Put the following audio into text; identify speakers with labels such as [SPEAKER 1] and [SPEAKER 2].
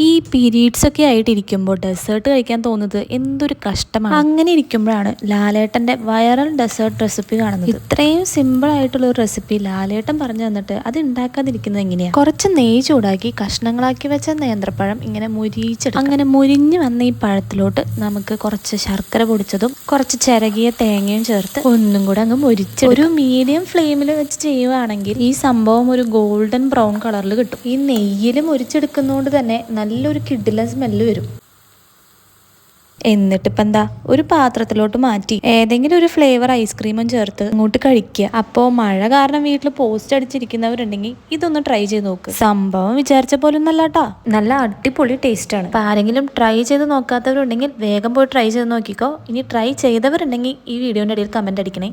[SPEAKER 1] ഈ പീരീഡ്സ് ഒക്കെ ആയിട്ടിരിക്കുമ്പോൾ ഡെസേർട്ട് കഴിക്കാൻ തോന്നുന്നത് എന്തൊരു കഷ്ടമാണ്. അങ്ങനെ ഇരിക്കുമ്പോഴാണ് ലാലേട്ടന്റെ വൈറൽ ഡെസേർട്ട് റെസിപ്പി കാണുന്നത്. ഇത്രയും സിമ്പിൾ ആയിട്ടുള്ള ഒരു റെസിപ്പി ലാലേട്ടൻ പറഞ്ഞു തന്നിട്ട് അത് ഉണ്ടാക്കാതിരിക്കുന്നത് എങ്ങനെയാണ്? കുറച്ച് നെയ്യ് ചൂടാക്കി കഷ്ണങ്ങളാക്കി വെച്ച നേന്ത്രപ്പഴം ഇങ്ങനെ മുരിച്ചെടുക്കും. അങ്ങനെ മുരിഞ്ഞു വന്ന ഈ പഴത്തിലോട്ട് നമുക്ക് കുറച്ച് ശർക്കര പൊടിച്ചതും കുറച്ച് ചിരകിയ തേങ്ങയും ചേർത്ത് ഒന്നും കൂടെ അങ്ങ് മുരിച്ച് ഒരു മീഡിയം ഫ്ലെയിമിൽ വെച്ച് ചെയ്യുവാണെങ്കിൽ ഈ സംഭവം ഒരു ഗോൾഡൻ ബ്രൗൺ കളറിൽ കിട്ടും. ഈ നെയ്യിൽ മുരിച്ചെടുക്കുന്നതുകൊണ്ട് തന്നെ നല്ലൊരു കിഡിലൻ സ്മെല്ല് വരും. എന്നിട്ടിപ്പോൾ എന്താ, ഒരു പാത്രത്തിലോട്ട് മാറ്റി ഏതെങ്കിലും ഒരു ഫ്ലേവർ ഐസ്ക്രീമും ചേർത്ത് അങ്ങോട്ട് കഴിക്കുക. അപ്പോൾ മഴ കാരണം വീട്ടിൽ പോസ്റ്റ് അടിച്ചിരിക്കുന്നവരുണ്ടെങ്കിൽ ഇതൊന്ന് ട്രൈ ചെയ്ത് നോക്ക്. സംഭവം വിചാരിച്ച പോലും നല്ലട്ടാ, നല്ല അടിപൊളി ടേസ്റ്റ് ആണ്. അപ്പോൾ ആരെങ്കിലും ട്രൈ ചെയ്ത് നോക്കാത്തവരുണ്ടെങ്കിൽ വേഗം പോയി ട്രൈ ചെയ്ത് നോക്കിക്കോ. ഇനി ട്രൈ ചെയ്തവരുണ്ടെങ്കിൽ ഈ വീഡിയോൻ്റെ ഇടയിൽ കമന്റ് അടിക്കണേ.